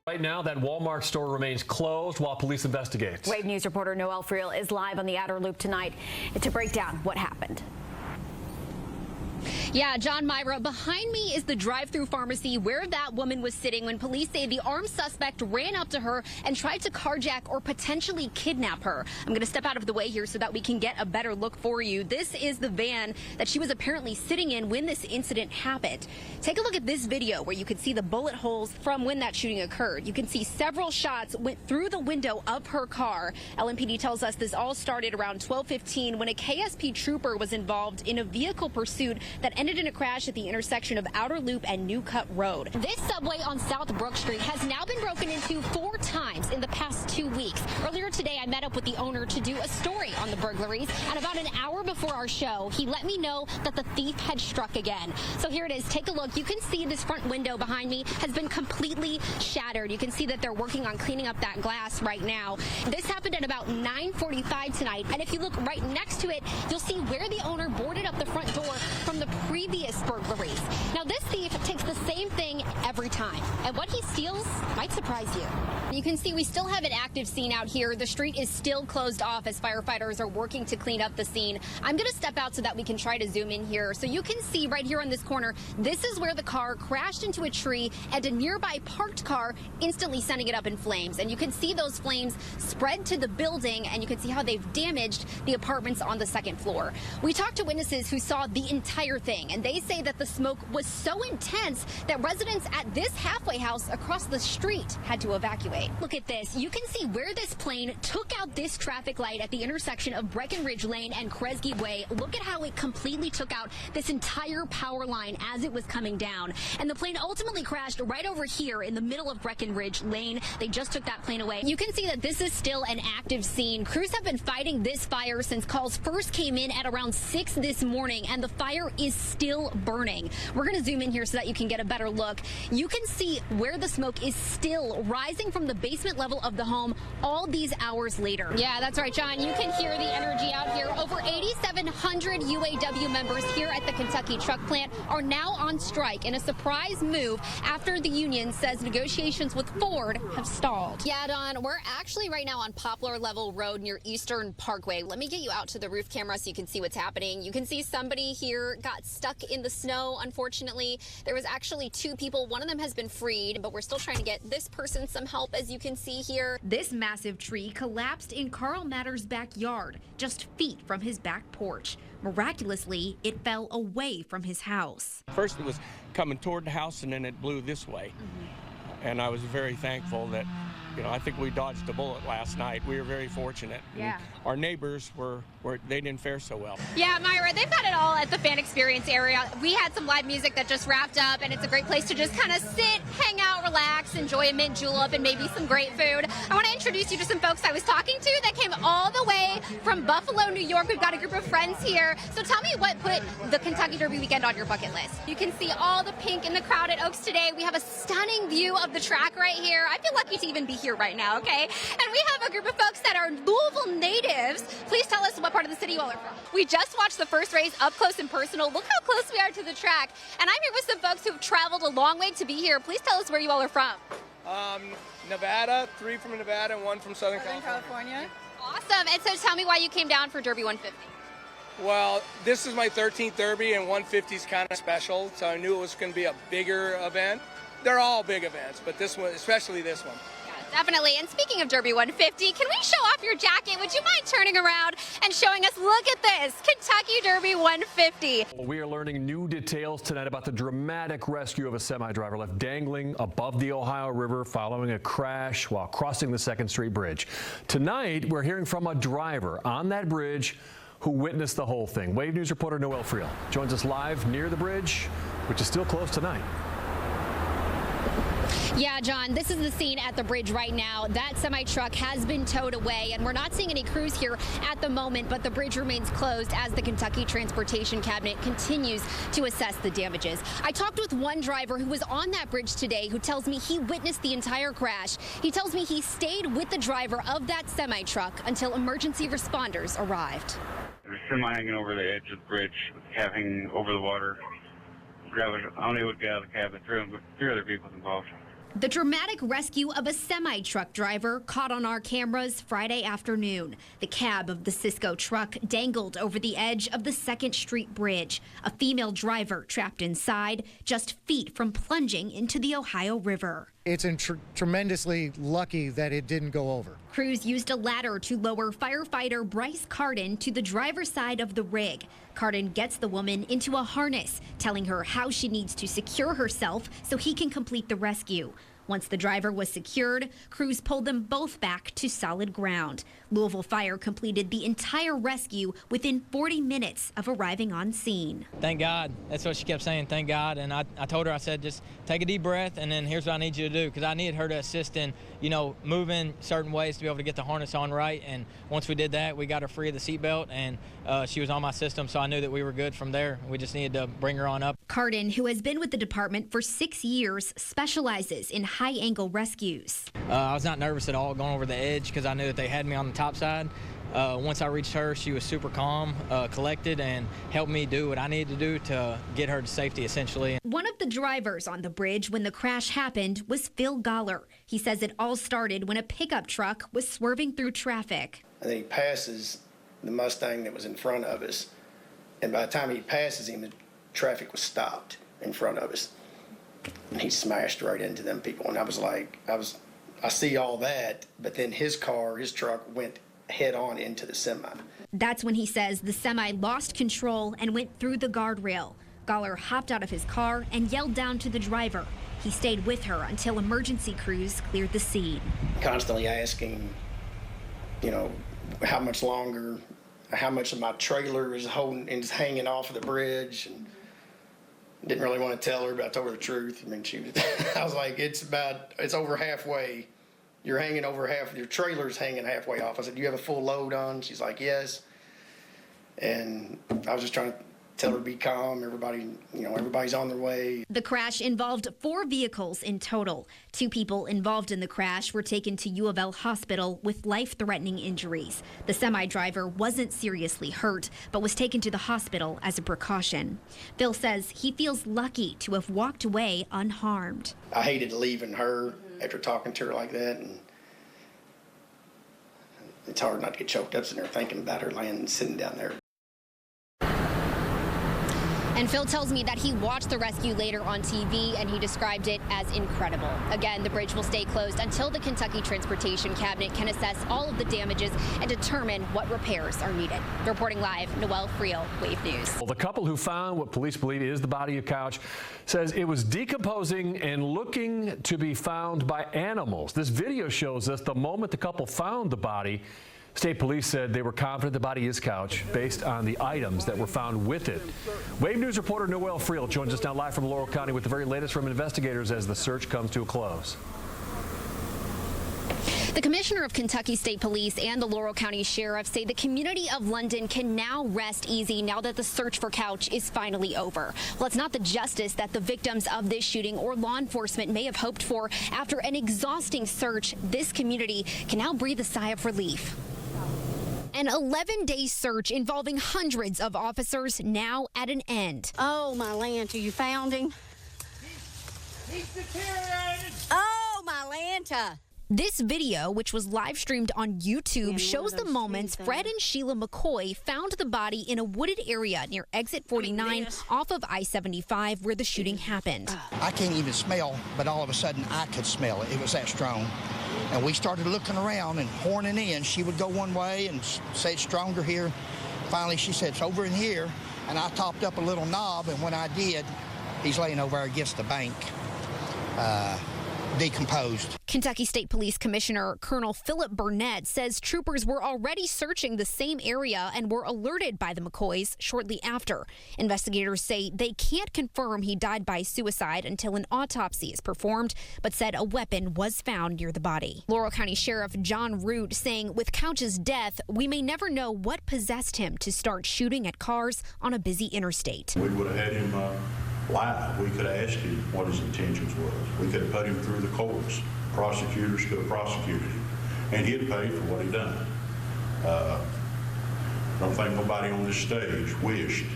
Right now, that Walmart store remains closed while police investigate. Wave News reporter Noelle Friel is live on the outer loop tonight to break down what happened. Yeah, John, Myra, behind me is the drive-through pharmacy where that woman was sitting when police say the armed suspect ran up to her and tried to carjack or potentially kidnap her. I'm going to step out of the way here so that we can get a better look for you. This is the van that she was apparently sitting in when this incident happened. Take a look at this video where you can see the bullet holes from when that shooting occurred. You can see several shots went through the window of her car. LMPD tells us this all started around 12:15 when a KSP trooper was involved in a vehicle pursuit that ended in a crash at the intersection of Outer Loop and New Cut Road. This subway on South Brook Street has now been broken into 4 times in the past 2 weeks. Earlier today, I met up with the owner to do a story on the burglaries, and about an hour before our show, he let me know that the thief had struck again. So here it is. Take a look. You can see this front window behind me has been completely shattered. You can see that they're working on cleaning up that glass right now. This happened at about 9:45 tonight, and if you look right next to it, you'll see where the owner boarded up the front door from the previous burglaries. Now, this thief takes the same thing every time, and what he steals might surprise you. You can see we still have an active scene out here. The street is still closed off as firefighters are working to clean up the scene. I'm going to step out so that we can try to zoom in here. So you can see right here on this corner, this is where the car crashed into a tree and a nearby parked car instantly sending it up in flames. And you can see those flames spread to the building, and you can see how they've damaged the apartments on the second floor. We talked to witnesses who saw the entire thing, and they say that the smoke was so intense that residents at this halfway house across the street had to evacuate. Look at this. You can see where this plane took out this traffic light at the intersection of Breckenridge Lane and Kresge Way. Look at how it completely took out this entire power line as it was coming down. And the plane ultimately crashed right over here in the middle of Breckenridge Lane. They just took that plane away. You can see that this is still an active scene. Crews have been fighting this fire since calls first came in at around 6 this morning, and the fire is still burning. We're going to zoom in here so that you can get a better look. You can see where the smoke is still rising from the basement level of the home all these hours later. Yeah, that's right, John. You can hear the energy out here. Over 8,700 UAW members here at the Kentucky truck plant are now on strike in a surprise move after the union says negotiations with Ford have stalled. Yeah, Don, we're actually right now on Poplar Level Road near Eastern Parkway. Let me get you out to the roof camera so you can see what's happening. You can see somebody here got stuck in the snow, unfortunately. There was actually 2 people. One of them has been freed, but we're still trying to get this person some help, as you can see here. This massive tree collapsed in Carl Matter's backyard, just feet from his back porch. Miraculously, it fell away from his house. First it was coming toward the house, and then it blew this way. And I was very thankful that, I think we dodged a bullet last night. We were very fortunate. Yeah. Our neighbors they didn't fare so well. Yeah, Myra, they've got it all at the fan experience area. We had some live music that just wrapped up, and it's a great place to just kind of sit, hang out, relax, enjoy a mint julep and maybe some great food. I want to introduce you to some folks I was talking to that came all the way from Buffalo, New York. We've got a group of friends here. So tell me what put the Kentucky Derby weekend on your bucket list. You can see all the pink in the crowd at Oaks today. We have a stunning view of the track right here. I feel lucky to even be here right now, okay? And we have a group of folks that are Louisville natives. Please tell us what part of the city you all are from. We just watched the first race up close and personal. Look how close we are to the track. And I'm here with some folks who've traveled a long way to be here. Please tell us where you all are from. Nevada, 3 from Nevada and 1 from Southern California. Awesome. And so tell me why you came down for Derby 150. Well, this is my 13th Derby, and 150 is kind of special, so I knew it was going to be a bigger event. They're all big events, but this one, especially this one. Definitely. And speaking of Derby 150, can we show off your jacket? Would you mind turning around and showing us, look at this, Kentucky Derby 150. We are learning new details tonight about the dramatic rescue of a semi-driver left dangling above the Ohio River following a crash while crossing the 2nd Street Bridge. Tonight, we're hearing from a driver on that bridge who witnessed the whole thing. Wave News reporter Noelle Friel joins us live near the bridge, which is still closed tonight. Yeah, John, this is the scene at the bridge right now. That semi-truck has been towed away, and we're not seeing any crews here at the moment, but the bridge remains closed as the Kentucky Transportation Cabinet continues to assess the damages. I talked with one driver who was on that bridge today who tells me he witnessed the entire crash. He tells me he stayed with the driver of that semi-truck until emergency responders arrived. There was a semi hanging over the edge of the bridge, with the cab hanging over the water. I only would get out of the cab and 3 other vehicles involved. The dramatic rescue of a semi-truck driver caught on our cameras Friday afternoon. The cab of the Cisco truck dangled over the edge of the 2nd Street Bridge. A female driver trapped inside, just feet from plunging into the Ohio River. It's tremendously lucky that it didn't go over. Crews used a ladder to lower firefighter Bryce Cardin to the driver's side of the rig. Cardin gets the woman into a harness, telling her how she needs to secure herself so he can complete the rescue. Once the driver was secured, crews pulled them both back to solid ground. Louisville Fire completed the entire rescue within 40 minutes of arriving on scene. Thank God. That's what she kept saying, thank God. And I told her, I said, just take a deep breath, and then here's what I need you to do, because I needed her to assist in, moving certain ways to be able to get the harness on right. And once we did that, we got her free of the seatbelt, and she was on my system, so I knew that we were good from there. We just needed to bring her on up. Cardin, who has been with the department for 6 years, specializes in high-angle rescues. I was not nervous at all going over the edge because I knew that they had me on the top side. Once I reached her, she was super calm, collected, and helped me do what I needed to do to get her to safety, essentially. One of the drivers on the bridge when the crash happened was Phil Goller. He says it all started when a pickup truck was swerving through traffic. And then he passes the Mustang that was in front of us, and by the time he passes him, the traffic was stopped in front of us, and he smashed right into them people. And I was like, I see all that, but then his truck went head on into the semi. That's when he says the semi lost control and went through the guardrail. Goller hopped out of his car and yelled down to the driver. He stayed with her until emergency crews cleared the scene. Constantly asking, how much longer, how much of my trailer is holding and is hanging off of the bridge, and didn't really want to tell her, but I told her the truth. I mean, I was like, it's over halfway. You're hanging over half, your trailer's hanging halfway off. I said, do you have a full load on? She's like, yes. And I was just trying to tell her to be calm. Everybody's on their way. The crash involved 4 vehicles in total. 2 people involved in the crash were taken to U of L hospital with life-threatening injuries. The semi-driver wasn't seriously hurt, but was taken to the hospital as a precaution. Phil says he feels lucky to have walked away unharmed. I hated leaving her after talking to her like that, and it's hard not to get choked up sitting there thinking about her sitting down there. And Phil tells me that he watched the rescue later on TV, and he described it as incredible. Again, the bridge will stay closed until the Kentucky Transportation Cabinet can assess all of the damages and determine what repairs are needed. Reporting live, Noelle Friel, Wave News. Well, the couple who found what police believe is the body of Couch says it was decomposing and looking to be found by animals. This video shows us the moment the couple found the body. State police said they were confident the body is Couch based on the items that were found with it. Wave News reporter Noelle Friel joins us now live from Laurel County with the very latest from investigators as the search comes to a close. The Commissioner of Kentucky State Police and the Laurel County Sheriff say the community of London can now rest easy now that the search for Couch is finally over. Well, it's not the justice that the victims of this shooting or law enforcement may have hoped for. After an exhausting search, this community can now breathe a sigh of relief. An 11-day search involving hundreds of officers now at an end. Oh, my Lanta, you found him? He's deteriorated! Oh, my Lanta! This video, which was live streamed on YouTube, shows the moments Fred and Sheila McCoy found the body in a wooded area near exit 49 off of I-75 where the shooting happened. I can't even smell, but all of a sudden I could smell it. It was that strong. And we started looking around and horning in. She would go one way and say it's stronger here. Finally, she said it's over in here. And I topped up a little knob, and when I did, he's laying over against the bank. Decomposed. Kentucky State Police Commissioner Colonel Philip Burnett says troopers were already searching the same area and were alerted by the McCoys shortly after. Investigators say they can't confirm he died by suicide until an autopsy is performed, but said a weapon was found near the body. Laurel County Sheriff John Root saying with Couch's death, we may never know what possessed him to start shooting at cars on a busy interstate. We would have had him live. We could have asked him what his intentions was. We could have put him through the courts. Prosecutors could have prosecuted him, and he'd paid for what he'd done. I don't think nobody on this stage wished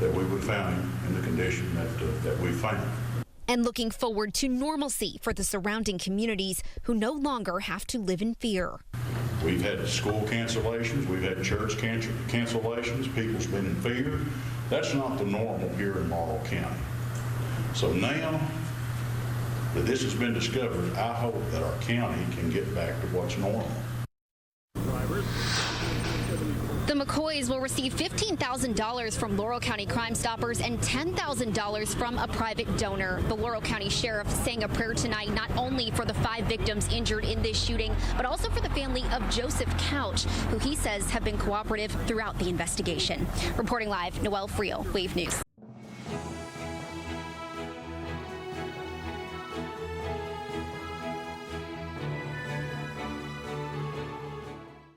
that we would have found him in the condition that we found him. and looking forward to normalcy for the surrounding communities who no longer have to live in fear. We've had school cancellations, we've had church cancellations, people's been in fear. That's not the normal here in Marl County. So now that this has been discovered, I hope that our county can get back to what's normal. The McCoys will receive $15,000 from Laurel County Crime Stoppers and $10,000 from a private donor. The Laurel County Sheriff sang a prayer tonight not only for the 5 victims injured in this shooting, but also for the family of Joseph Couch, who he says have been cooperative throughout the investigation. Reporting live, Noelle Friel, Wave News.